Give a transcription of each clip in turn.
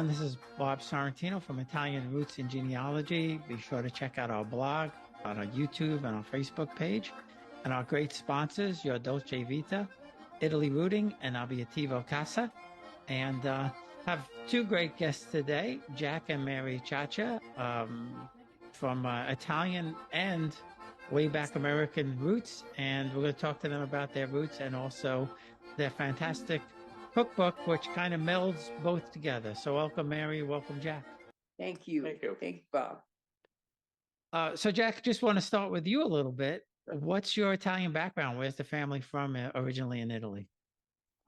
everyone. This is Bob Sorrentino from Italian Roots and Genealogy. Be sure to check out our blog on our YouTube and our Facebook page. And our great sponsors, Your Dolce Vita, Italy Rooting, and Abiativo Casa. And have two great guests today, Jack and Mary Ciaccia, from Italian and way back American roots. And we're going to talk to them about their roots and also their fantastic cookbook, which kind of melds both together. So welcome, Mary. Welcome, Jack. Thank you. Thank you. Thank you, Bob. So Jack, just want to start with you a little bit. What's your Italian background? Where's the family from originally in Italy?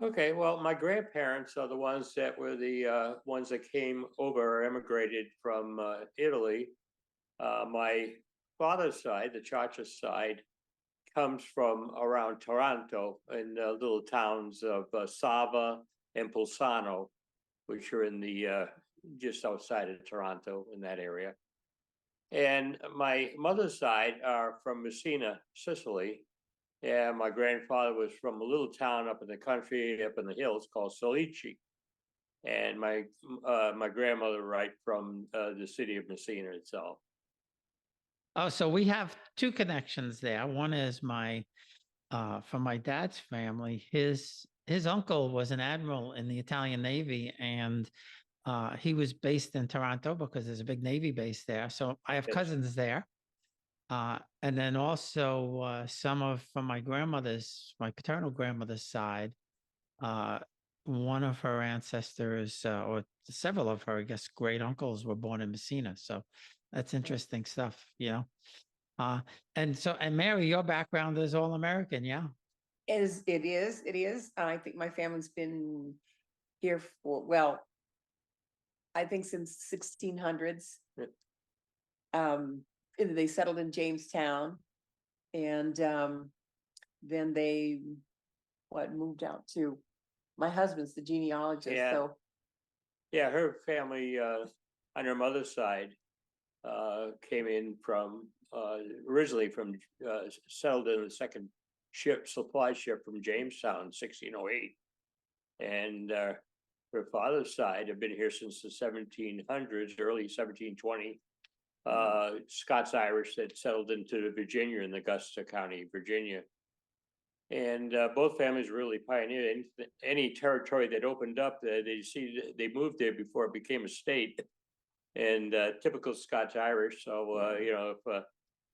Okay, well, my grandparents are the ones that were the ones that came over or emigrated from Italy. My father's side, the Ciaccia side, comes from around Taranto in little towns of Sava and Polsano, which are in the just outside of Toronto in that area. And my mother's side are from Messina, Sicily. And my grandfather was from a little town up in the country, up in the hills called Sicily. And my grandmother right from the city of Messina itself. Oh, so we have two connections there. One is from my dad's family. His uncle was an admiral in the Italian Navy, and he was based in Toronto because there's a big Navy base there. So I have cousins there. And then also from my paternal grandmother's side, one of her ancestors, or several of her, I guess, great uncles were born in Messina. So that's interesting stuff, you know. And Mary, your background is all American, yeah? It is. I think my family's been here for, well, I think since 1600s. They settled in Jamestown, and then they moved out to my husband's the genealogist. Yeah. So yeah, her family on her mother's side came in from originally from settled in the second supply ship from Jamestown, 1608, and her father's side have been here since the 1700s, early 1720. Scots-Irish that settled into Virginia in Augusta County, Virginia. And both families really pioneered any territory that opened up. They moved there before it became a state. And typical Scots-Irish. So, if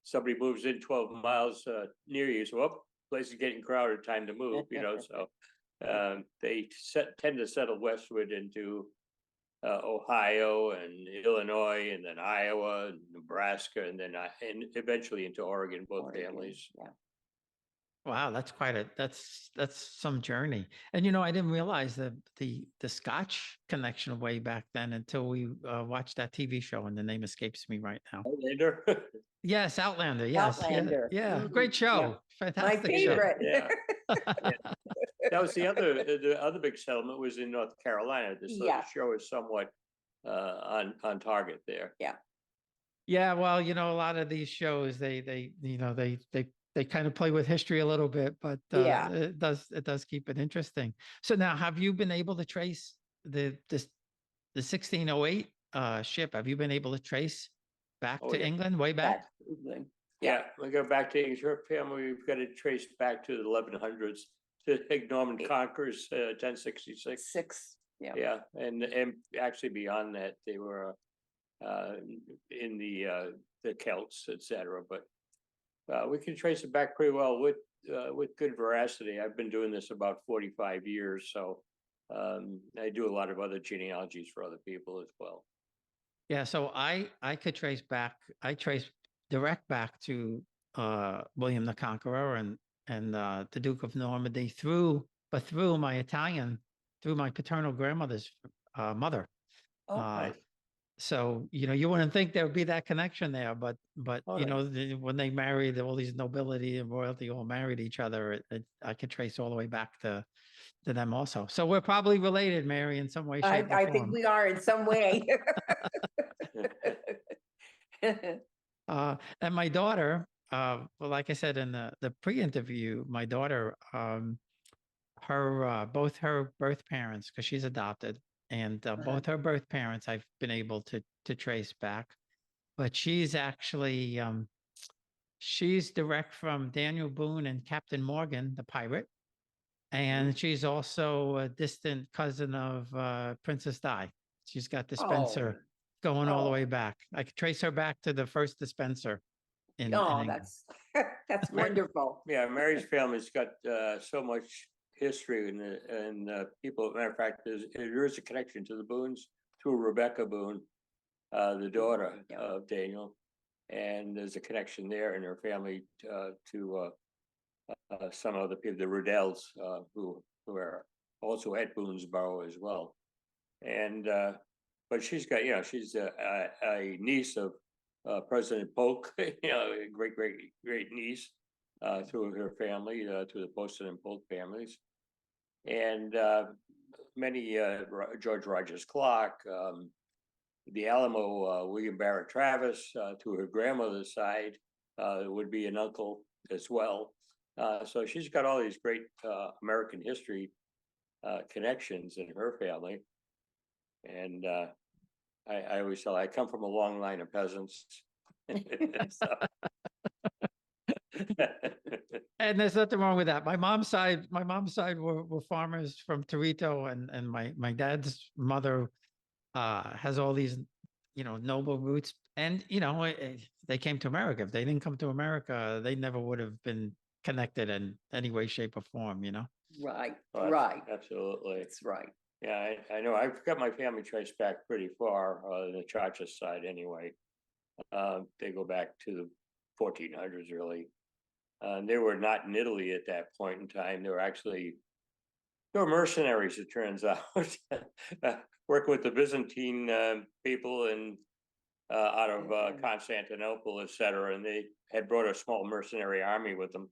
somebody moves in 12 miles near you, so, place is getting crowded, time to move, so they tend to settle westward into Ohio and Illinois, and then Iowa, and Nebraska, and then and eventually into Oregon. Both families. Yeah. Wow, that's that's some journey. And I didn't realize the Scotch connection way back then until we watched that TV show, and the name escapes me right now. Outlander. Yes, Outlander. Yes, Outlander. yeah, great show, fantastic. My favorite. Yeah. That was the other big settlement was in North Carolina. This show is somewhat on target there. Yeah, well, a lot of these shows they kind of play with history a little bit, but it does keep it interesting. So now, have you been able to trace the 1608 ship? Have you been able to trace back to England, way back? Yeah, we go back to English family. We've got it traced back to the 1100s. To Norman Conqueror's 1066. Yeah, and actually beyond that, they were in the Celts, etc. But we can trace it back pretty well with good veracity. I've been doing this about 45 years, so I do a lot of other genealogies for other people as well. Yeah, so I could trace direct back to William the Conqueror and the Duke of Normandy through my paternal grandmother's mother. Nice. So you wouldn't think there would be that connection there, but when they married, all these nobility and royalty all married each other. I could trace all the way back to them also. So we're probably related, Mary, in some way, shape, or I form. think we are in some way. And my daughter, well, like I said in the pre-interview, my daughter, both her birth parents, because she's adopted, and Uh-huh. both her birth parents I've been able to trace back. But she's direct from Daniel Boone and Captain Morgan, the pirate, and she's also a distant cousin of Princess Di. She's got the Spencer going all the way Oh. back. I could trace her back to the first dispenser in Oh, England. that's wonderful. Yeah, Mary's family's got so much history and people. Matter of fact, there is a connection to the Boones through Rebecca Boone, the daughter Yeah. of Daniel, and there's a connection there in her family to some of the people, the Ruddells, who are also at Boonesboro as well. And but she's got, she's a niece of President Polk, a great niece through her family, through the Poston and Polk families, and many George Rogers Clark, the Alamo, William Barrett Travis, to her grandmother's side, would be an uncle as well. So she's got all these great American history connections in her family. And I always tell I come from a long line of peasants. And there's nothing wrong with that. My mom's side were farmers from Taranto, and my dad's mother has all these, noble roots. And, they came to America. If they didn't come to America, they never would have been connected in any way, shape, or form, Right, Oh, right. Absolutely. That's right. Yeah, I know. I've got my family traced back pretty far, the Ciaccia side anyway. They go back to the 1400s, really. They were not in Italy at that point in time. They were mercenaries, it turns out. Working with the Byzantine people and out of Constantinople, etc. And they had brought a small mercenary army with them.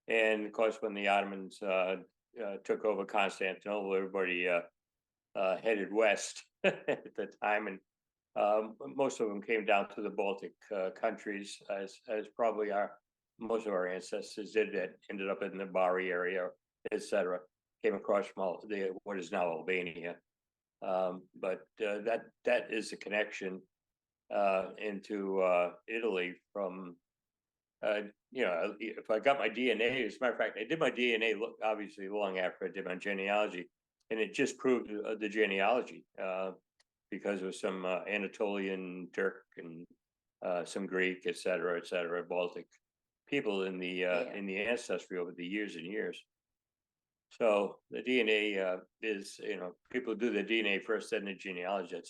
And of course, when the Ottomans took over Constantinople, everybody headed west at the time, and most of them came down to the Baltic countries, as probably most of our ancestors did. That ended up in the Bari area, etc. Came across from what is now Albania, but that is the connection into Italy from. If I got my DNA, as a matter of fact, I did my DNA obviously long after I did my genealogy, and it just proved the genealogy because of some Anatolian, Turk, and some Greek, et cetera, Baltic people in the ancestry over the years and years. So the DNA is, people do the DNA first, then the genealogy.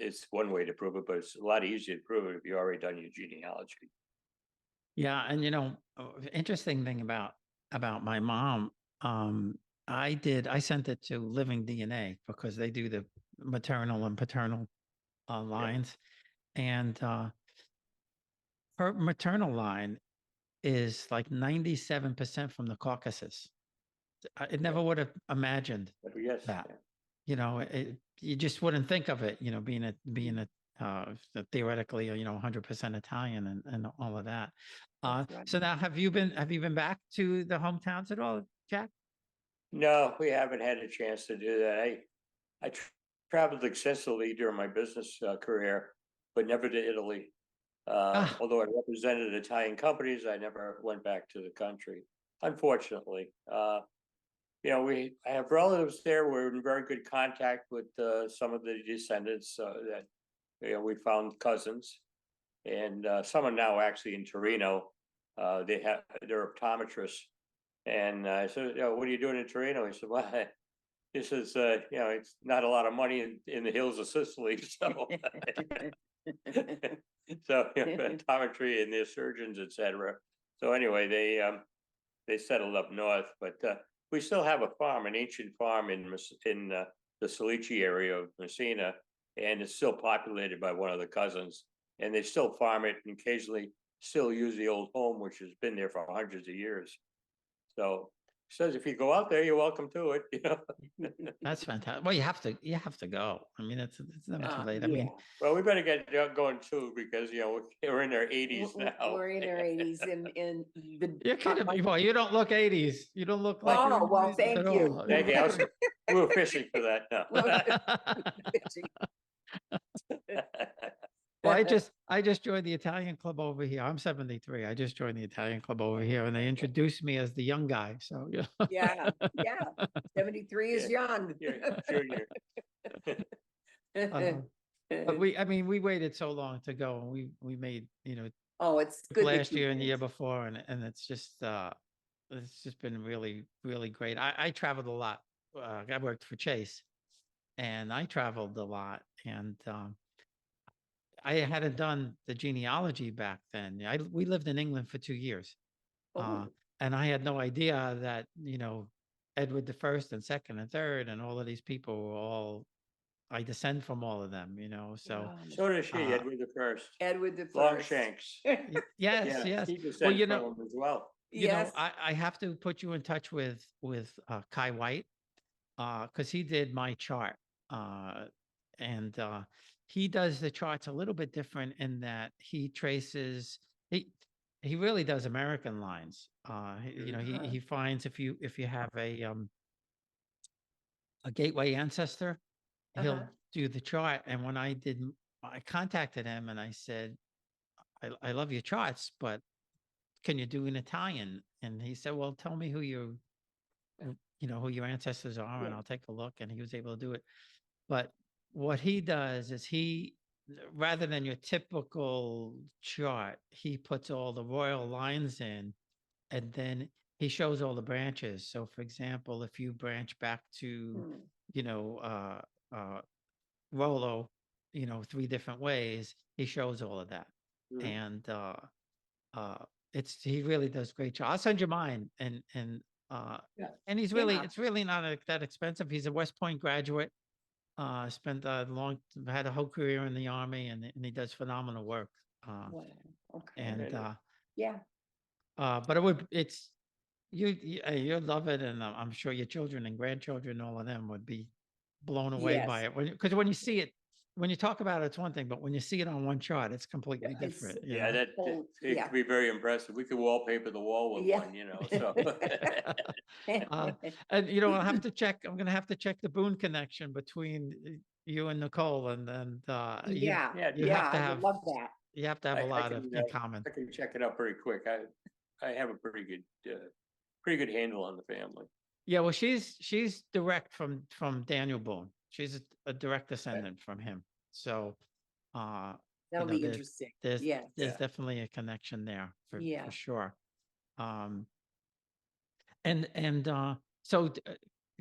It's one way to prove it, but it's a lot easier to prove it if you already done your genealogy. Yeah, and interesting thing about my mom, I sent it to Living DNA because they do the maternal and paternal lines, and her maternal line is like 97% from the Caucasus. I never would have imagined Yes. that. You just wouldn't think of it, being theoretically, 100% Italian and all of that. That's right. So now have you been back to the hometowns at all, Jack? No, we haven't had a chance to do that. I traveled extensively during my business career, but never to Italy. Although I represented Italian companies, I never went back to the country, unfortunately. I have relatives there. We're in very good contact with some of the descendants that we found cousins, and some are now actually in Torino. They're optometrists, and I said, "What are you doing in Torino?" He said, "Well, this is it's not a lot of money in the hills of Sicily, so." So optometry and their surgeons, etc. So anyway, they settled up north, but we still have a farm, an ancient farm in the Sicily area of Messina, and it's still populated by one of the cousins, and they still farm it and occasionally still use the old home, which has been there for hundreds of years. So says if you go out there, you're welcome to it, you know. That's fantastic. Well, you have to go. I mean, it's never too late. I Yeah. mean, Well, we better get going too, because, you know, we're in our eighties now. We're in our eighties and the. you're kidding me. Well, you don't look 80s. You don't look like Oh, you're in well, your 80s thank at you. all. Thank you. We were fishing for that now. Well, I just joined the Italian club over here. I'm 73. I just joined the Italian club over here, and they introduced me as the young guy. So yeah. Yeah, 73 is young. You're a junior. But I mean, we waited so long to go, and we made, you know, Oh, it's good. that last you year and the year went. before, and it's just been really, really great. I traveled a lot. I worked for Chase, and I traveled a lot, and I hadn't done the genealogy back then. We lived in England for 2 years, Oh, and I had no idea that, you know, Edward the First and Second and Third and all of these people were all, I descend from all of them, you know. So wow. So does she, Uh, Edward the First. Edward the First. Longshanks. yes, Yeah, yes. he Well, descends you from know, him as well. you know, Yes. I have to put you in touch with Kai White, because he did my chart, and he does the charts a little bit different in that he traces he really does American lines. You know, he finds if you have a gateway ancestor, he'll do the chart. And when I contacted him and I said, I love your charts, but can you do an Italian? And he said, well, tell me who you know, who your ancestors are, and Yeah. I'll take a look. And he was able to do it. But what he does is rather than your typical chart, he puts all the royal lines in, and then he shows all the branches. So for example, if you branch back to, Hmm. you know, Rollo, you know, 3 different ways, he shows all of that. Mhm. And he really does great job. I'll send you mine, Yeah. and Yeah. it's really not that expensive. He's a West Point graduate. Spent had a whole career in the army, and he does phenomenal work. Wow. Okay. And Right. Yeah. but it's you'll love it, and I'm sure your children and grandchildren, all of them, would be blown away by Yes. it. Because when you see it, when you talk about it, it's one thing, but when you see it on one chart, it's completely It's- different. You Yeah, know? that Oh, it yeah. could be very impressive. We could wallpaper the wall with Yeah. one, you know, so. And you know, I'm gonna have to check the Boone connection between you and Nicole, and Yeah. Yeah, you Yeah. have to I have would love that. you have to have a lot in common. I can check it out pretty quick. I have a pretty good handle on the family. Yeah, well, she's direct from Daniel Boone. She's a direct descendant from him. So, That'll know, be interesting. there's Yes. Yeah. definitely a connection there for Yeah. sure. And so,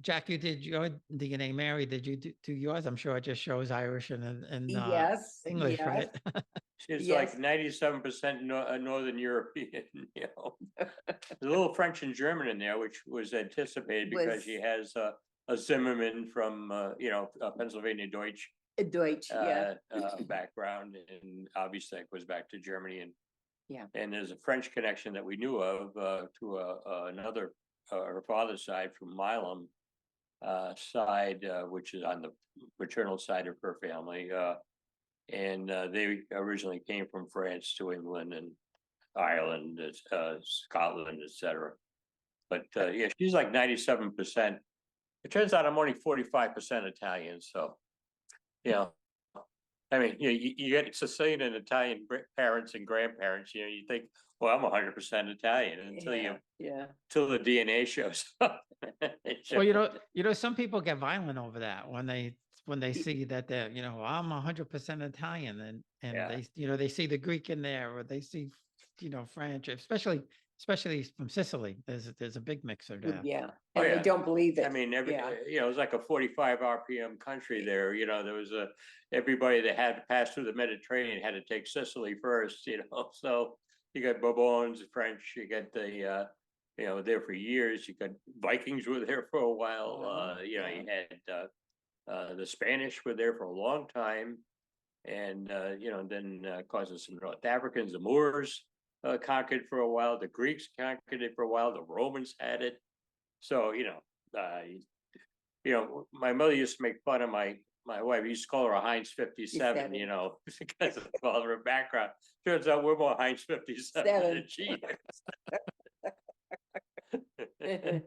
Jack, you did your DNA. Mary, did you do yours? I'm sure it just shows Irish and Yes. English, Yes. right? She's Yes. like 97% Northern European, you know. There's a little French and German in there, which was anticipated because she has a Zimmerman from, you know, Pennsylvania Deutsch Deutsch. Yeah. background, and obviously it goes back to Germany, and Yeah. and there's a French connection that we knew of to another her father's side from Milam side, which is on the paternal side of her family, and they originally came from France to England and Ireland, Scotland, etc. But yeah, she's like 97%. It turns out I'm only 45% Italian, so you know. I mean, you get Sicilian and Italian parents and grandparents. You know, you think, well, I'm 100% Italian until till the DNA shows up. Well, you know, some people get violent over that when they see that they're, you know, I'm 100% Italian, and Yeah. they, you know, they see the Greek in there, or they see, you know, French, especially from Sicily. There's a big mixer there. Yeah. Oh, And yeah. they don't believe it. I mean, Yeah. you know, it was like a 45 RPM country there. You know, there was everybody that had to pass through the Mediterranean had to take Sicily first. You know, so you got Bourbons, French. You got the you know, there for years. You got Vikings were there for a while. Wow. You know, you had the Spanish were there for a long time, and you know, then causes some North Africans, the Moors conquered for a while. The Greeks conquered it for a while. The Romans had it. So, my mother used to make fun of my wife. We used to call her a Heinz 57, because of all her background. Turns out we're more Heinz 57 than she is.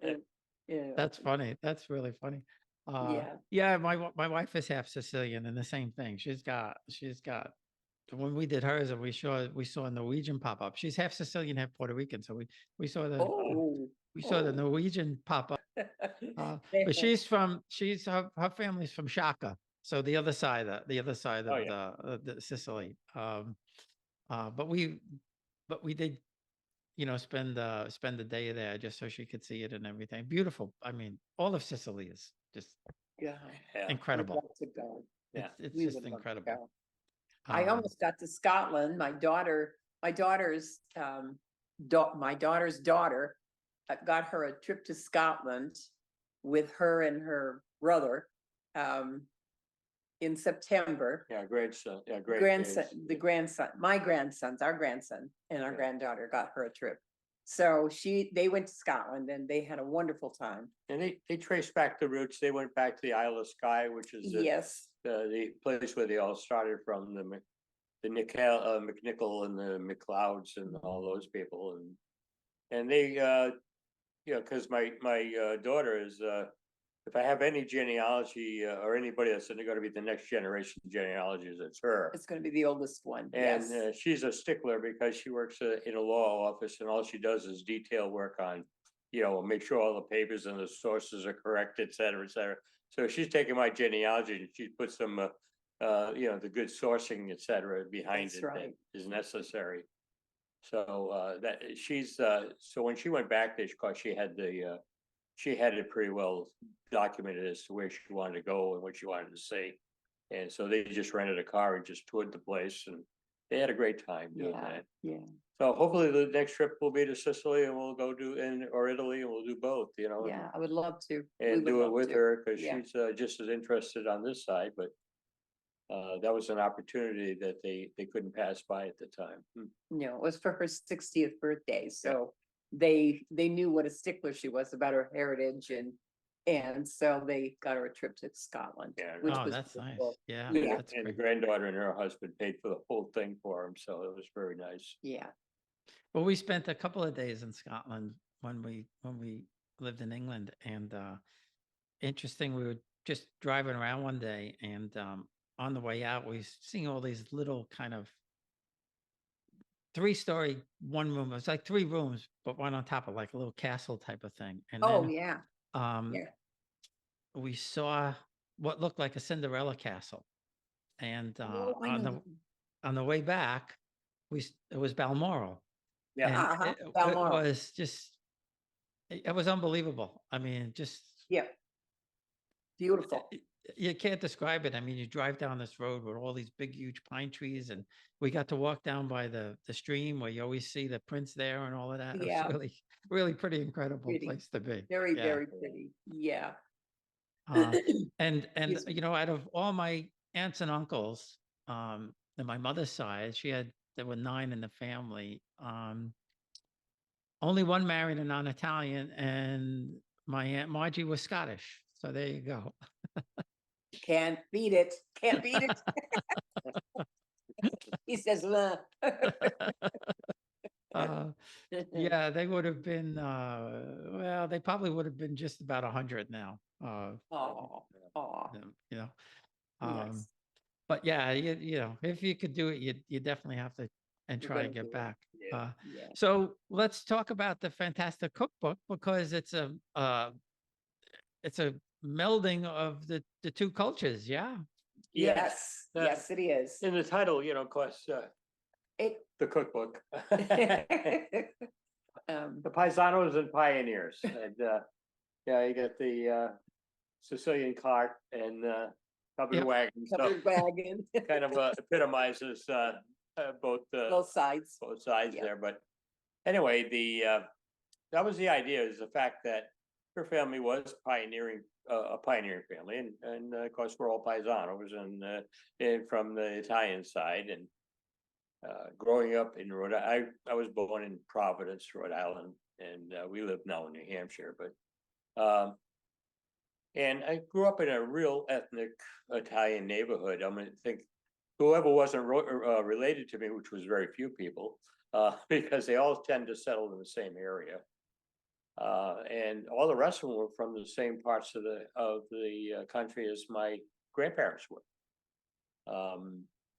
Yeah. That's funny. That's really funny. Yeah. Yeah, my wife is half Sicilian, and the same thing. She's got when we did hers, and we saw a Norwegian pop up. She's half Sicilian, half Puerto Rican, so we saw the Oh. Norwegian pop up. But her family's from Shaka, so the other side of Oh, yeah. the Sicily. But we did spend a day there just so she could see it and everything. Beautiful. I mean, all of Sicily is just Yeah. Yeah. incredible. We'd love to go. Yeah. It's We just would love to incredible. go. I Um, almost got to Scotland. My daughter's daughter got her a trip to Scotland with her and her brother in September. Yeah, grandson. Yeah, great. Grandson, days. our grandson and our Yeah. granddaughter got her a trip. So they went to Scotland and they had a wonderful time. And they traced back the roots. They went back to the Isle of Skye, which is Yes, the place where they all started from, the McNichol and the McLeods and all those people, and they because my daughter is if I have any genealogy or anybody that's going to be the next generation of genealogies, it's her. it's gonna be the oldest one, And yes. she's a stickler because she works in a law office, and all she does is detail work on, make sure all the papers and the sources are correct, et cetera, et cetera. So she's taking my genealogy and she put some, the good sourcing, et cetera, behind That's it right. that is necessary. So so when she went back there, of course, she had it pretty well documented as to where she wanted to go and what she wanted to see. And so they just rented a car and just toured the place, and they had a great time doing Yeah, that. yeah, So hopefully the next trip will be to Sicily, and we'll go or Italy, and we'll do both, yeah, I would love to. We and would do it love with to. her, because Yeah. she's just as interested on this side, but that was an opportunity that they couldn't pass by at the time. No, it was for her 60th birthday, so they knew what a stickler she was about her heritage, and so they got her a trip to Scotland. Yeah, which Oh, was that's nice. beautiful. Yeah, Yeah. that's And the great. granddaughter and her husband paid for the whole thing for him, so it was very nice. Yeah, Well, we spent a couple of days in Scotland when we lived in England, and interesting. We were just driving around one day, and on the way out, we seeing all these little kind of 3-story one room. It was like 3 rooms, but one on top of like a little castle type of thing. And oh, then yeah, yeah. we saw what looked like a Cinderella castle, and Oh, I know. on the way back, it was Balmoral. Yeah. And Uh-huh, it Balmoral. was just, it was unbelievable. I mean, just, Yeah, beautiful. you can't describe it. I mean, you drive down this road with all these big, huge pine trees, and we got to walk down by the stream where you always see the prince there and all of that. It Yeah. was really, really pretty incredible Pretty. place to be. Very, Yeah. very pretty. Yeah. And Yes. out of all my aunts and uncles, on my mother's side, there were 9 in the family. Only one married a non-Italian, and my Aunt Margie was Scottish. So there you go. Can't beat it. Can't beat it. He says, Yeah, they would have been, well, they probably would have been just about 100 now. Oh, oh, You know, yes. but yeah, if you could do it, you definitely have to and We're try gonna and get do it. back. Yeah. Yeah. So let's talk about the fantastic cookbook, because it's a melding of the 2 cultures. Yeah. Yes, Yeah. yes, it is. In the title, of course, It, the cookbook. um, The Paisanos and Pioneers, and you got the Sicilian cart and covered Yep. wagon, so covered wagon. kind of epitomizes both Both sides. both sides Yeah. there. But anyway, that was the idea, is the fact that her family was pioneering, a pioneering family, and of course we're all Paisanos, and from the Italian side, and growing up in I was born in Providence, Rhode Island, and we live now in New Hampshire, but And I grew up in a real ethnic Italian neighborhood. I mean, I think whoever wasn't related to me, which was very few people, because they all tend to settle in the same area. And all the rest of them were from the same parts of the country as my grandparents were.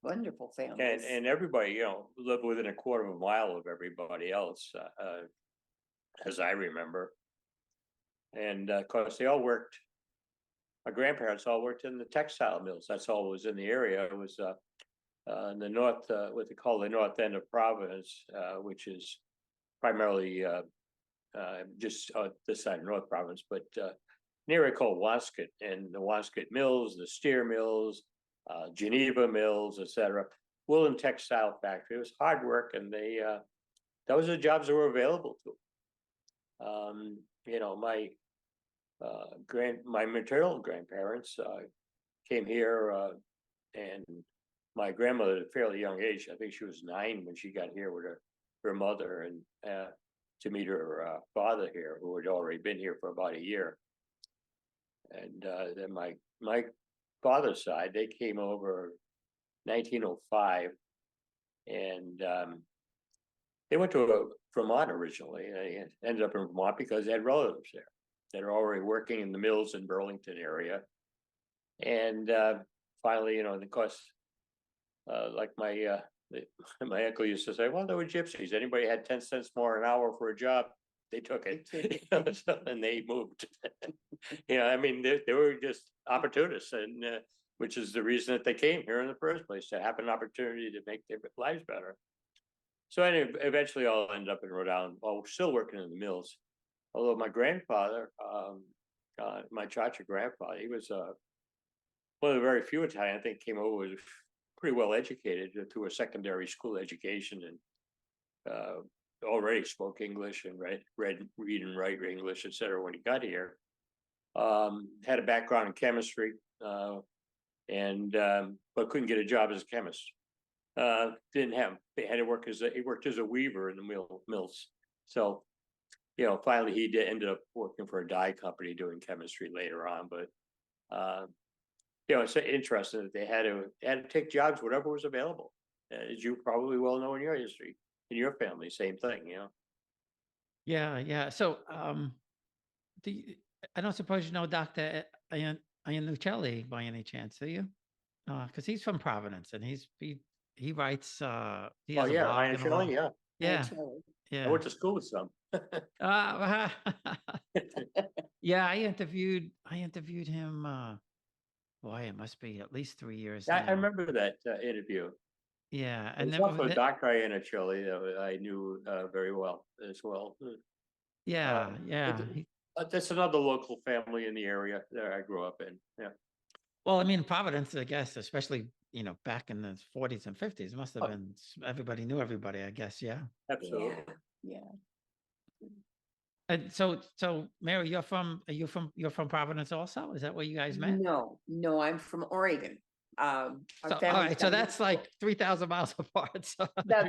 Wonderful families. And everybody, lived within a quarter of a mile of everybody else, as I remember. And of course, they all worked. My grandparents all worked in the textile mills. That's all was in the area. It was in the north, what they call the north end of Providence, which is primarily just this side of North Province, but near area called Wascott, and the Wascott mills, the Steer mills, Geneva mills, etc. Woolen textile factory. It was hard work, and they those are the jobs that were available to them. My maternal grandparents came here, and my grandmother at a fairly young age, I think she was 9 when she got here with her mother, and to meet her father here, who had already been here for about a year. And then my father's side, they came over 1905, and they went to Vermont originally. They ended up in Vermont because they had relatives there that are already working in the mills in Burlington area. And finally, of course, like my uncle used to say, well, they were gypsies. Anybody had 10 cents more an hour for a job, they took it. And they moved. I mean, they were just opportunists, and which is the reason that they came here in the first place, to have an opportunity to make their lives better. So anyway, eventually I'll end up in Rhode Island, while still working in the mills. Although my grandfather, my Ciaccia grandfather, he was one of the very few Italian, I think, came over, was pretty well educated through a secondary school education, and already spoke English and read and write English, etc. when he got here. Had a background in chemistry, and but couldn't get a job as a chemist. Didn't have. They had to work he worked as a weaver in the mills. So, finally he ended up working for a dye company doing chemistry later on. But it's interesting that they had to take jobs whatever was available, as you probably well know in your history, in your family. Same thing, Yeah. So, I don't suppose you know Dr. Iannuccelli by any chance, do you? Because he's from Providence, and he writes. He has a blog and all. yeah. Yeah, I yeah. went to school with some. Yeah, I interviewed him. Boy, it must be at least 3 years I now. remember that interview. Yeah, and There's then also Dr. Iannuccelli that I knew very well as well. yeah. That's another local family in the area that I grew up in. Yeah. Well, I mean, Providence, I guess, especially back in the 40s and 50s, must have been everybody knew everybody, I guess. Yeah. Absolutely. Yeah. And so Mary, you're from Providence also? Is that where you guys met? No, I'm from Oregon. Our So, all family right, so found- that's like 3,000 miles apart. So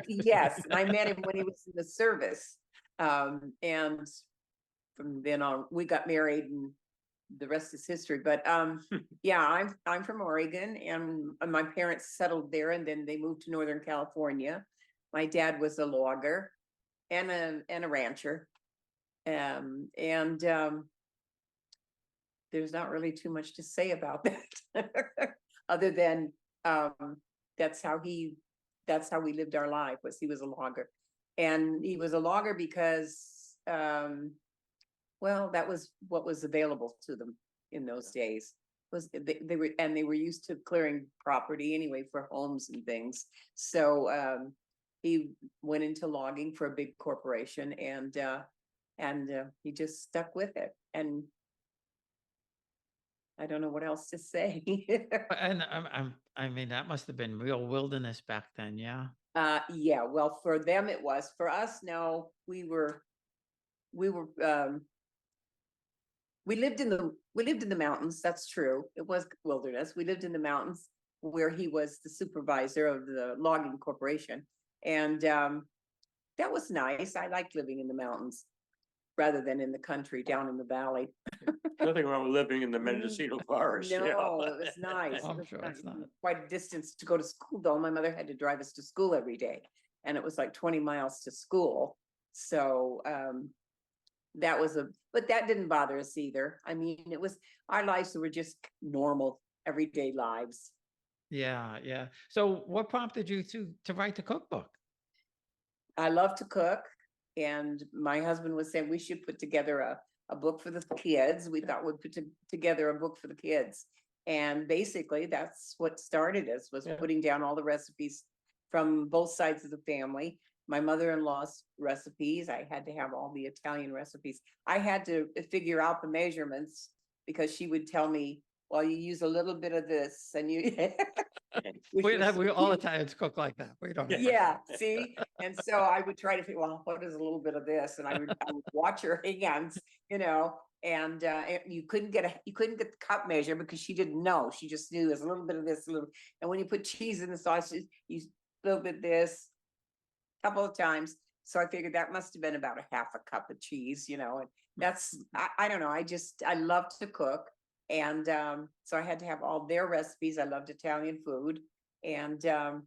yes, and I met him when he was in the service. And from then on, we got married, and the rest is history. But yeah, I'm from Oregon, and my parents settled there, and then they moved to Northern California. My dad was a logger and a rancher. There's not really too much to say about that, other than that's how we lived our life. He was a logger, and he was a logger because well, that was what was available to them in those days. They were used to clearing property anyway for homes and things. So he went into logging for a big corporation, and he just stuck with it. And I don't know what else to say. and I mean, that must have been real wilderness back then, yeah. Yeah, well, for them it was. For us, no, we lived in the mountains. That's true. It was wilderness. We lived in the mountains where he was the supervisor of the logging corporation, and that was nice. I liked living in the mountains. rather than in the country down in the valley. Nothing wrong with living in the Mendocino forest. you know. No, it was nice. I'm It was sure it's nice. not. Quite a distance to go to school, though. My mother had to drive us to school every day, and it was like 20 miles to school. So that was but that didn't bother us either. I mean, it was our lives were just normal, everyday lives. Yeah, yeah. So what prompted you to write the cookbook? I love to cook, and my husband was saying we should put together a book for the kids. We thought we'd put together a book for the kids. And basically that's what started us, was Yeah. putting down all the recipes from both sides of the family. My mother-in-law's recipes, I had to have all the Italian recipes. I had to figure out the measurements because she would tell me, well, you use a little bit of this and you. which We was so we all cute. Italians cook like that. We don't. Yeah, see, and so I would try to figure, well, what is a little bit of this, and I would watch her hands, and you couldn't get the cup measure because she didn't know. She just knew there's a little bit of this, a little, and when you put cheese in the sausage, you a little bit this, a couple of times. So I figured that must have been about a half a cup of cheese, and that's I don't know. I love to cook, and so I had to have all their recipes. I loved Italian food, and of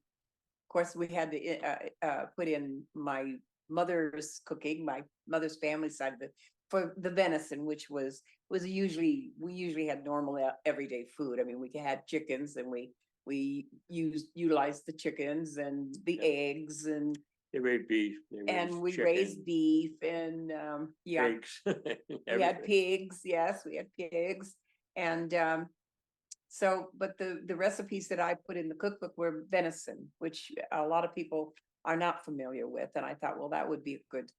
course, we had to put in my mother's cooking, my mother's family side of it, for the venison, which was we usually had normal everyday food. I mean, we had chickens, and we utilized the chickens and the eggs, and They raised beef. we chicken, raised beef, and yeah, pigs. we had pigs. Yes, we had pigs, and so, but the recipes that I put in the cookbook were venison, which a lot of people are not familiar with. And I thought, well, that would be a good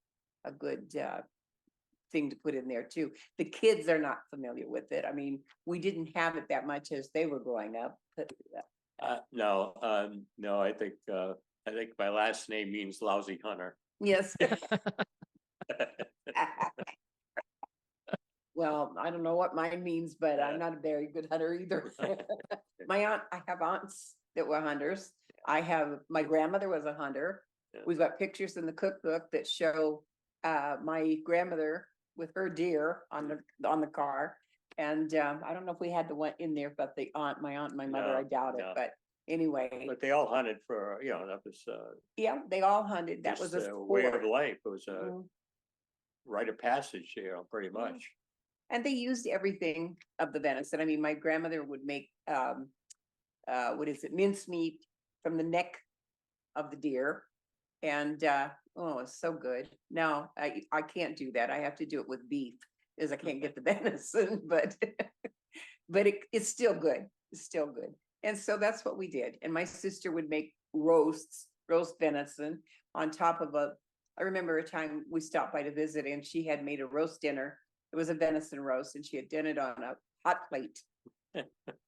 thing to put in there too. The kids are not familiar with it. I mean, we didn't have it that much as they were growing up. But, No, I think my last name means lousy hunter. yes. Well, I don't know what mine means, but I'm not a very good hunter either. I have aunts that were hunters. My grandmother was a hunter. Yeah. We've got pictures in the cookbook that show my grandmother with her deer on the car. And I don't know if we had the one in there, but my aunt and my mother, I doubt it. No. But anyway, But they all hunted for, that was yeah, they all hunted. That was just a a way of sport. life. It was a Mhm. rite of passage, pretty much. And they used everything of the venison. I mean, my grandmother would make mincemeat from the neck of the deer, and oh, it's so good. Now I can't do that. I have to do it with beef, because I can't get the venison, but it's still good. It's still good. And so that's what we did. And my sister would make roast venison on top of I remember a time we stopped by to visit, and she had made a roast dinner. It was a venison roast, and she had done it on a hot plate.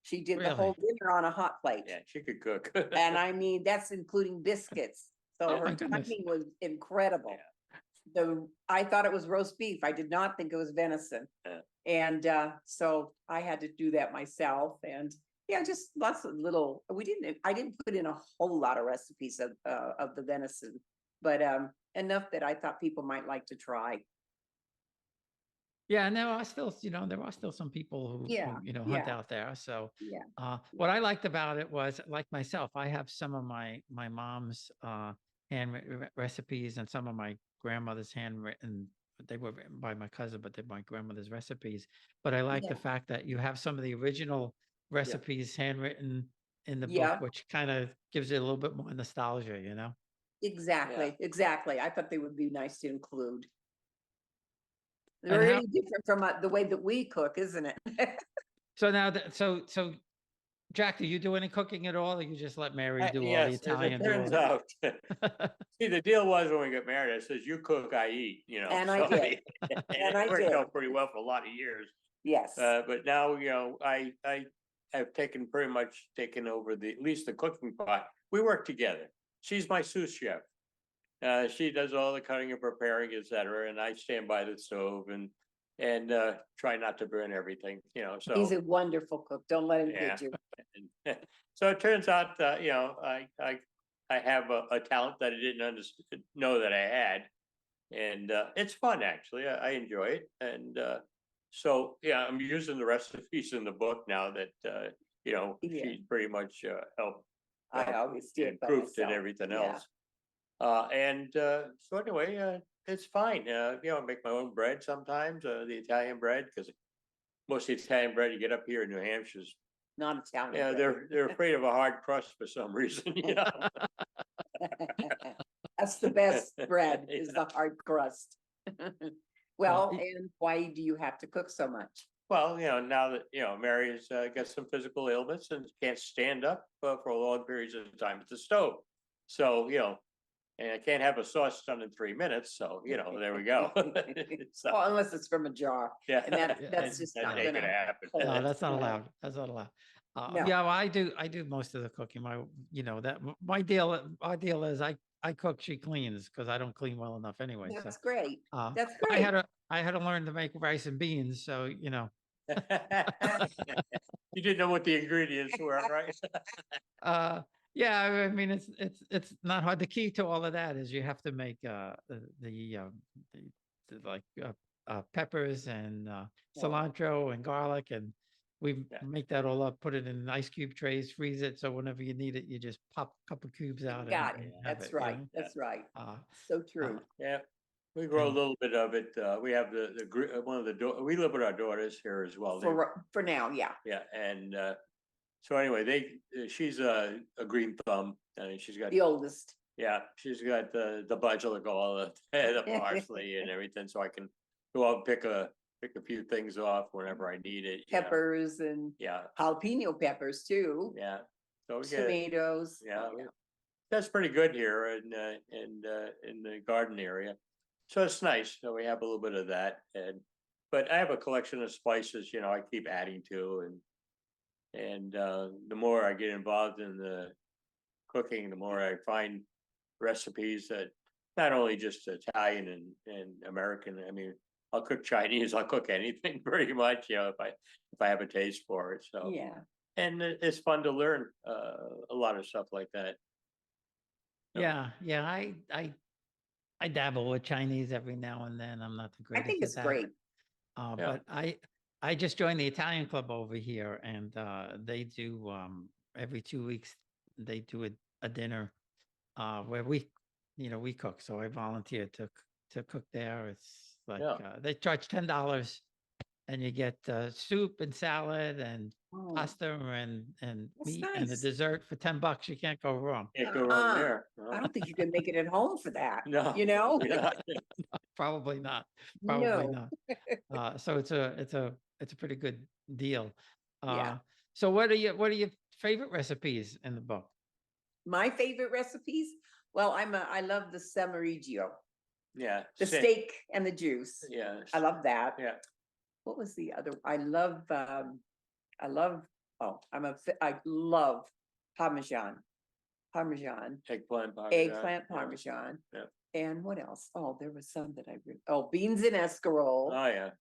She did the whole dinner on a hot plate. Yeah, she could cook. And I mean, that's including biscuits. So Oh, her my goodness. timing was incredible. I thought it was roast beef. I did not think it was venison. Yeah. And so I had to do that myself. And yeah, just lots of little, I didn't put in a whole lot of recipes of the venison, but enough that I thought people might like to try. Yeah, and there are still some people who Yeah, hunt yeah. out there. So Yeah. what I liked about it was, like myself, I have some of my mom's handwritten recipes and some of my grandmother's handwritten. They were written by my cousin, but they're my grandmother's recipes. But I like the Yeah. fact that you have some of the original recipes handwritten in the Yeah. book, which kind of gives it a little bit more nostalgia, Exactly. I thought they would be nice to include. And They're how- really different from the way that we cook, isn't it? So now, so Jack, do you do any cooking at all, or you just let Mary do all the Yes, as Italian? it do all turns the- out. See, the deal was when we got married, I says, you cook, I eat, And I did. And And I it worked did. out pretty well for a lot of years. Yes. But now, I have pretty much taken over at least the cooking part. We work together. She's my sous chef. She does all the cutting and preparing, etc. And I stand by the stove and try not to burn everything, so. He's a wonderful cook. Don't let him Yeah. get you. And, so it turns out that, I have a talent that I didn't know that I had. And it's fun, actually. I enjoy it. And so, yeah, I'm using the recipes in the book now that, Yeah. she's pretty much helped I always do it by proofed and myself. everything Yeah. else. So anyway, it's fine. I make my own bread sometimes, the Italian bread, because most of the Italian bread you get up here in New Hampshire's, Not Italian. yeah, bread. they're afraid of a hard crust for some reason, That's the best bread is the hard crust. Well, y- and why do you have to cook so much? Well, now that, Mary's got some physical ailments and can't stand up for long periods of time at the stove. So, and I can't have a sauce done in 3 minutes. So, there we go. So, Well, unless it's from a jar, yeah. and that's Yeah, just That not ain't gonna. gonna happen. hold. No, that's not No. allowed. That's not allowed. No. Yeah, well, I do most of the cooking. My deal, our deal is I cook, she cleans, because I don't clean well enough anyway. So That's great. uh, That's but great. I had to learn to make rice and beans. So You didn't know what the ingredients were, right? yeah, I mean it's not hard. The key to all of that is you have to make like peppers and cilantro and garlic, and we Yeah. make that all up, put it in ice cube trays, freeze it, so whenever you need it, you just pop a couple cubes out. Got and it. have That's it, you right. know? That's right. Uh, So true. Yeah, we grow a And- little bit of it. We have one of we live with our daughters here as well. For now, yeah. Yeah, and so anyway, she's a green thumb. She's got, The oldest. yeah, she's got the basilico, the parsley and everything, so I can go out and pick a few things off whenever I need it. Peppers and Yeah, jalapeno peppers too. yeah. So we get, Tomatoes. yeah, Oh, that's pretty good here in the garden area. So it's nice. So we have a little bit of that, but I have a collection of spices, I keep adding to, and the more I get involved in the cooking, the more I find recipes that not only just Italian and American. I mean, I'll cook Chinese, I'll cook anything pretty much, if I have a taste for it. So Yeah. and it's fun to learn a lot of stuff like that. So, yeah, I dabble with Chinese every now and then. I'm not the I greatest think at it's that. great. Yeah. But I just joined the Italian club over here, and they do every 2 weeks they do a dinner where we cook. So I volunteered to cook there. It's like Yeah. they charge $10, and you get soup and salad and Oh, pasta and That's meat and a nice. dessert for $10. You can't go wrong. Can't go wrong Uh-uh. there. I don't think you can make it at home for that. No. You know? Yeah. Probably not. Probably No. not. So it's a pretty good deal. Yeah. So what are your favorite recipes in the book? My favorite recipes. Well, I love the Samarigio, Yeah. the steak and the juice. Yeah. I love that. Yeah. What was the other? I love oh, I love Parmesan. Eggplant Parmesan. Eggplant Yeah. Parmesan. Yeah. And what else? Oh, there was some that beans and escarole. Oh, yeah.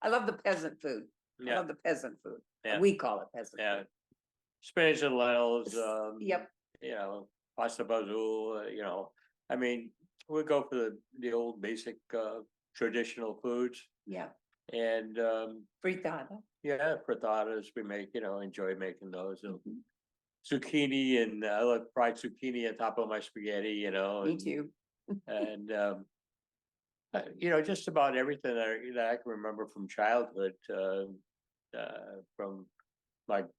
I love the peasant food. I Yeah. love the peasant food. Yeah. We call it peasant Yeah. food. Spinach and lentils. Yep. Pasta basil. I mean, we go for the old basic traditional foods, Yeah. and Frittata. yeah, frittatas we make. Enjoy making those. Mhm. Zucchini, and I love fried zucchini on top of my spaghetti. Me too. And just about everything that I can remember from childhood. From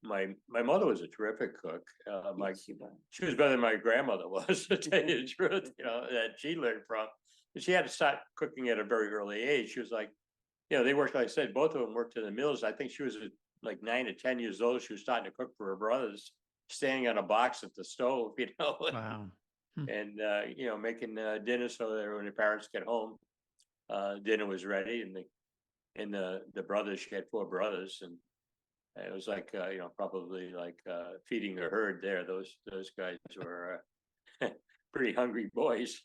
my mother was a terrific cook. Yes, you will. She was better than my grandmother was, to tell you the truth. That she learned from. But she had to start cooking at a very early age. She was like, they worked, like I said, both of them worked in the mills. I think she was like 9 or 10 years old. She was starting to cook for her brothers, standing on a box at the stove, Wow. and making dinner so that when the parents get home, dinner was ready. And the brothers, she had 4 brothers, and it was like probably like feeding a herd there. Those guys were pretty hungry boys,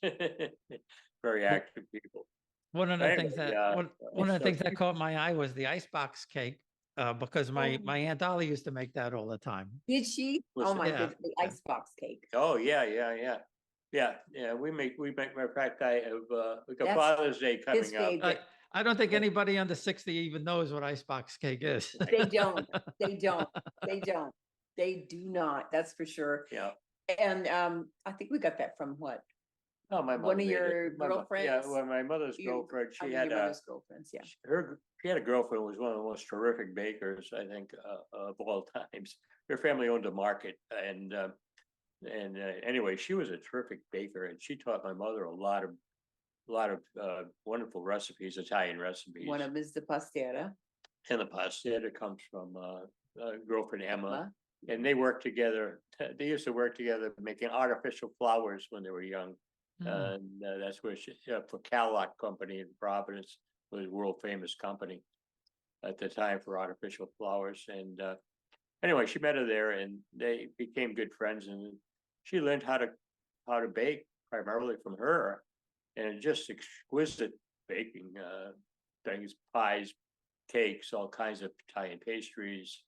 very active people. One of the Anyway, things that yeah, one of the so things that caught my eye was the icebox cake, because my Oh. my Aunt Dolly used to make that all the time. Did she? Was Oh it- my Yeah, goodness, the yeah. icebox cake. Oh yeah. Yeah, yeah, we make, matter of fact, I have, we got That's Father's Day his coming up. favorite. I don't think anybody under 60 even knows what icebox cake is. They don't, they don't, they don't, they do not, that's for sure. Yeah. And I think we got that from what? Oh, my mother One of made it. your My Yeah, girlfriends? well, my mother's You- girlfriend, I she mean, had your a, mother's girlfriends, yeah. she had a girlfriend who was one of the most terrific bakers, I think, of all times. Her family owned a market, and anyway, she was a terrific baker, and she taught my mother a lot of wonderful recipes, Italian recipes. One of them is the pastera. And the pasta comes from girlfriend Emma, Emma. and they worked together. They used to work together making artificial flowers when they were young. Mm. And that's where she, for Cadillac Company in Providence, was a world famous company at the time for artificial flowers. And anyway, she met her there, and they became good friends. And she learned how to bake primarily from her, and just exquisite baking things, pies, cakes, all kinds of Italian pastries.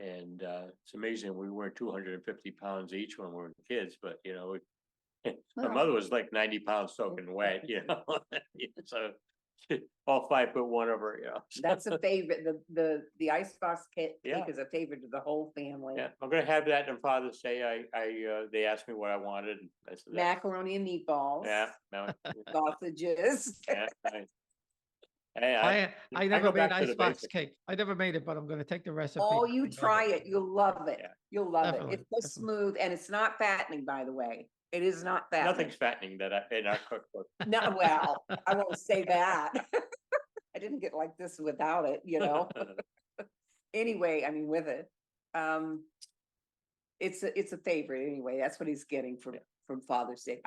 And it's amazing, we weren't 250 pounds each when we were kids, but you know, my Well. mother was like 90 pounds soaking wet, you know. So all 5'1" of her, you know. That's a favorite, the icebox cake Yeah. is a favorite of the whole family. Yeah, I'm gonna have that on Father's Day. They asked me what I wanted, and I said, Macaroni and meatballs. yeah, no, Sausages. yeah, Hey, I I never go made back to the icebox basics. cake. I never made it, but I'm going to take the recipe. Oh, you and make try it, you'll love it. Yeah. You'll love it. Definitely, It's so definitely. smooth and it's not fattening, by the way. It is not fattening. Nothing's fattening in our cookbook. No, well, I won't say that. I didn't get like this without it, you know? Anyway, I mean, with it. It's a favorite anyway. That's what he's getting from Father's Day.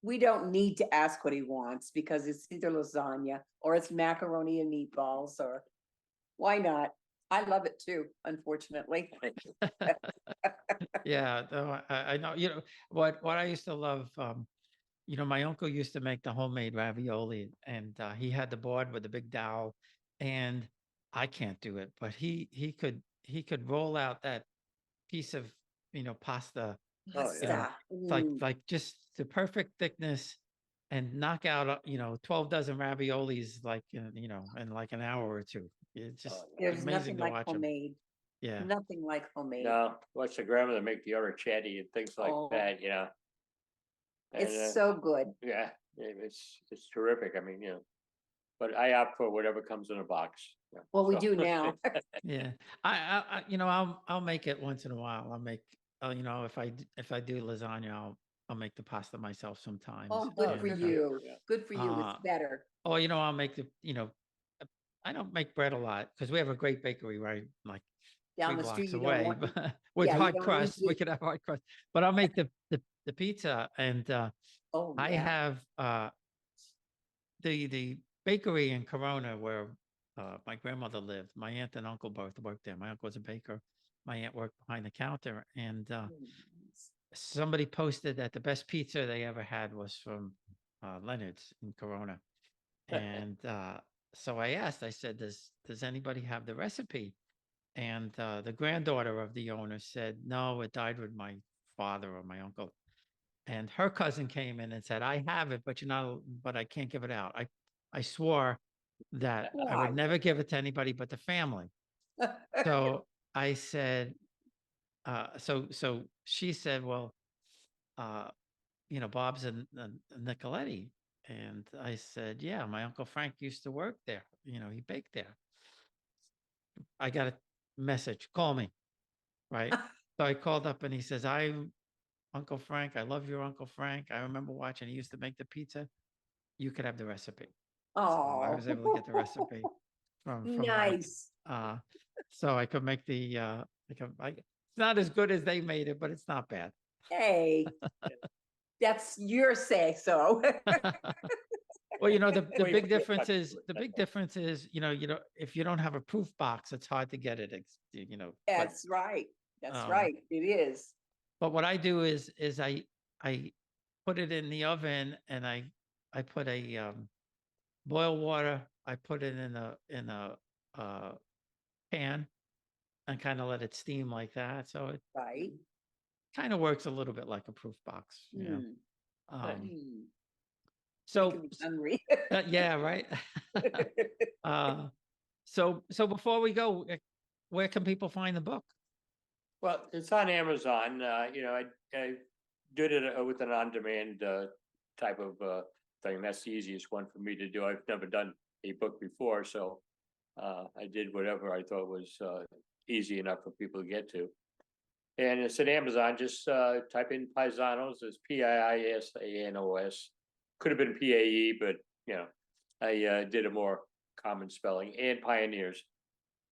We don't need to ask what he wants because it's either lasagna or it's macaroni and meatballs, or why not? I love it too, unfortunately. Yeah, no, I know. You know what I used to love. You know, my uncle used to make the homemade ravioli, and he had the board with the big dowel, and I can't do it, but he could roll out that piece of pasta, Oh, yeah. Pasta. like just the perfect thickness, and knock out 12 dozen raviolis like in like an hour or two. It's just There's amazing nothing to like watch him. homemade. Yeah. Nothing like homemade. No, watch the grandmother make the orecchiette and things like Oh. that, you know. And, It's so good. yeah, it's terrific. I mean, you know, but I opt for whatever comes in a box. Yeah, Well, we so- do now. Yeah, I'll make it once in a while. I'll make, if I do lasagna, I'll make the pasta myself sometimes. Oh, good for and, you. Yeah. Good for you. It's better. Oh, I'll make I don't make bread a lot because we have a great bakery right like Down 3 the blocks street, you don't away. want. But with yeah, you hard don't need crust, we to- could have hard crust. But I'll make the pizza, and Oh, I yeah. have the bakery in Corona where my grandmother lived. My aunt and uncle both worked there. My uncle was a baker. My aunt worked behind the counter, and somebody posted that the best pizza they ever had was from Leonard's in Corona. And so I asked, I said, does anybody have the recipe? And the granddaughter of the owner said, no, it died with my father or my uncle. And her cousin came in and said, I have it, but I can't give it out. I swore that I Why? would never give it to anybody but the family. So I said, so she said, well, Bob's a Nicoletti. And I said, yeah, my Uncle Frank used to work there. He baked there. I got a message, call me. Right. So I called up and he says, I'm Uncle Frank. I love your Uncle Frank. I remember watching. He used to make the pizza. You could have the recipe. So I Oh, was able to get the recipe from Mike. nice. So I could make it's not as good as they made it, but it's not bad. Hey, that's your say so. Well, the Well, you big get difference touched is with the that big one. difference is, if you don't have a proof box, it's hard to get it, but, That's right. That's um, right. It is. but what I do is I put it in the oven, and I put a boil water. I put it in a pan and kind of let it steam like that. So it Right. kind of works a little bit like a proof box. Mm. Making So, me hungry. yeah, right. So before we go, where can people find the book? Well, it's on Amazon. I did it with an on-demand type of thing. That's the easiest one for me to do. I've never done a book before, so I did whatever I thought was easy enough for people to get to. And it's at Amazon. Just type in Paisanos. It's Piisanos. Could have been PAE, but I did a more common spelling. And Pioneers.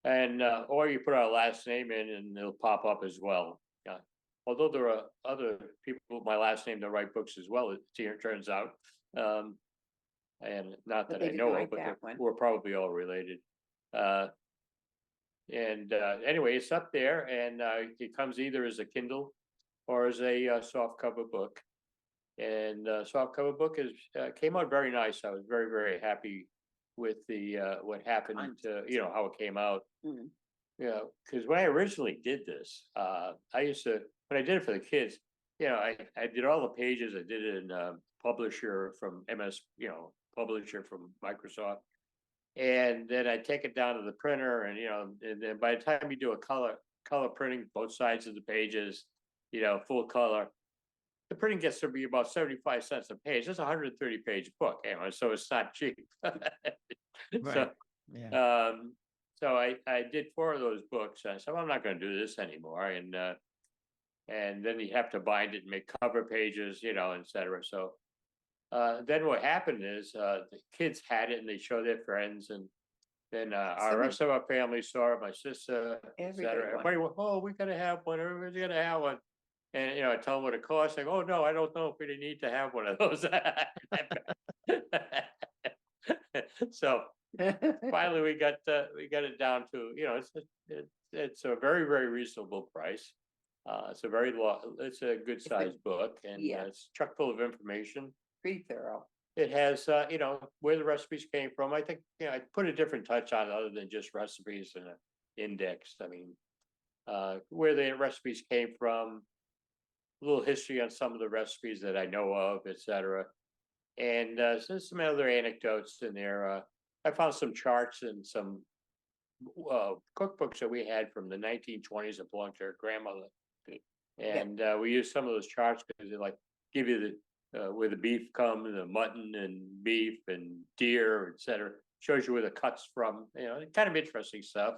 And or you put our last name in and it'll pop up as well. Although there are other people with my last name that write books as well, it turns out. And not But that they I didn't know write of, but that one. we're probably all related. Anyway, it's up there, and it comes either as a Kindle or as a soft cover book. And soft cover book is came out very nice. I was very, very happy with the what happened. How it came out. Mm. Because when I originally did this, I used to when I did it for the kids. I did all the pages. I did it in Publisher from MS. Publisher from Microsoft. And then I take it down to the printer, and and then by the time you do a color printing, both sides of the pages, full color, the printing gets to be about 75 cents a page. It's a 130-page book, so it's not cheap. Right. Yeah. So I did 4 of those books. I said, well, I'm not going to do this anymore, and then you have to bind it and make cover pages, et cetera. So. Then what happened is the kids had it and they showed their friends, and then our rest of our family saw it, my sister, et cetera. Everybody went, oh, we gotta have one, everybody's gonna have one. And I tell them what it costs. Like, oh no, I don't know if we need to have one of those. So finally we got it down to, it's a very, very reasonable price. It's it's a good sized book, and it's chock full of information. Pretty thorough. It has, where the recipes came from. I think, I put a different touch on it other than just recipes and an index. I mean, where the recipes came from, a little history on some of the recipes that I know of, et cetera. And so some other anecdotes in there. I found some charts and some cookbooks that we had from the 1920s that belonged to our grandmother. And we used some of those charts because they give you the where the beef comes, the mutton and beef and deer, et cetera. Shows you where the cuts from, kind of interesting stuff.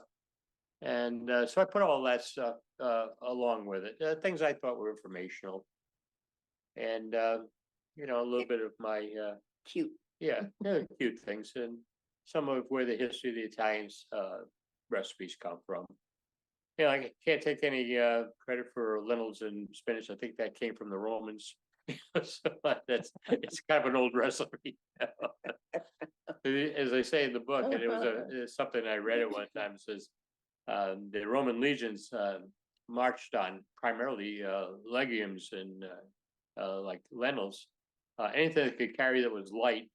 And so I put all that stuff along with it, things I thought were informational. And, a little bit of my cute. Cute things, and some of where the history of the Italians recipes come from. I can't take any credit for lentils and spinach. I think that came from the Romans. So it's kind of an old recipe. As I say in the book, and it was something I read at one time. It says the Roman legions marched on primarily legumes and like lentils, anything that could carry that was light,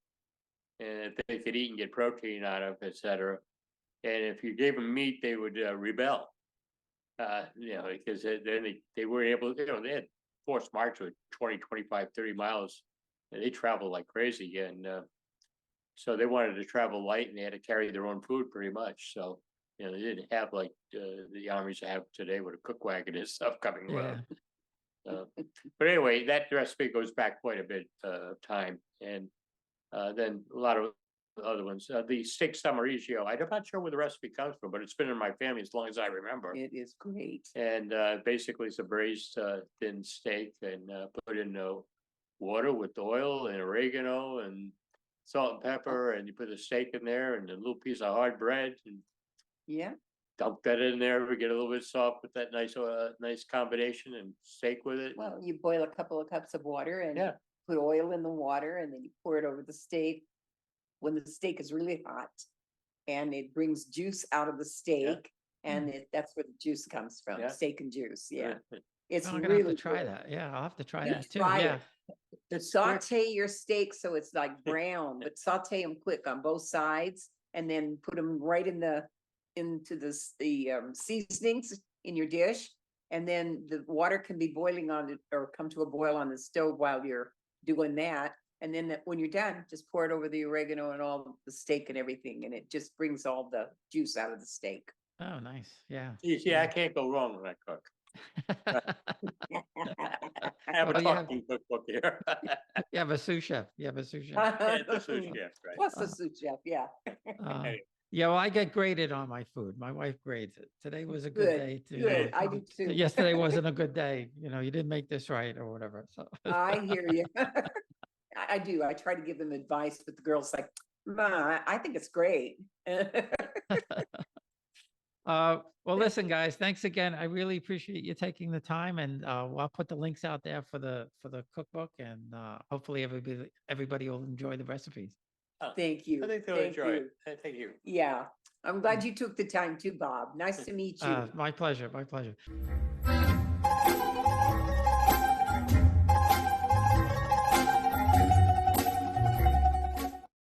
and that they could eat and get protein out of, etc. And if you gave them meat, they would rebel. Because then they weren't able. They had forced march with 20, 25, 30 miles, and they traveled like crazy. And so they wanted to travel light, and they had to carry their own food pretty much. So, they didn't have like the armies have today with a cook wagon and stuff coming around. But anyway, that recipe goes back quite a bit of time. And then a lot of other ones. The steak Samaregio, I'm not sure where the recipe comes from, but it's been in my family as long as I remember. It is great. And basically it's a braised thin steak, and put in water with oil and oregano and salt and pepper, and you put the steak in there and a little piece of hard bread, and dump that in there. We get a little bit soft with that nice combination, and steak with it. Well, you boil a couple of cups of water and put oil in the water, and then you pour it over the steak when the steak is really hot, and it brings juice out of the steak, and that's where the juice comes from. Steak and juice. It's I'm gonna really have to try good. that. Yeah, I'll have to try You that too. try Yeah. it. Saute your steak so it's like brown, but saute them quick on both sides, and then put them right into the seasonings in your dish, and then the water can be boiling on it or come to a boil on the stove while you're doing that. And then when you're done, just pour it over the oregano and all the steak and everything, and it just brings all the juice out of the steak. Oh, nice. Yeah. You see, I can't go wrong when I cook. I have a Well, you have- talking cookbook here. You have a sous chef. You have a sous chef. Yeah, the sous chef, right? Plus the sous chef, yeah. Uh, yeah, well, I get graded on my food. My wife grades it. Today was a good Good, day. good. I do too. Yesterday wasn't a good day. You know, you didn't make this right or whatever. So I hear you. I do. I try to give them advice, but the girl's like, Ma, I think it's great. well, listen, guys, thanks again. I really appreciate you taking the time, and I'll put the links out there for the cookbook, and hopefully everybody will enjoy the recipes. Thank you. I think they'll Thank enjoy you. it. Thank you. Yeah, I'm glad you took the time too, Bob. Nice to meet you. My pleasure. My pleasure.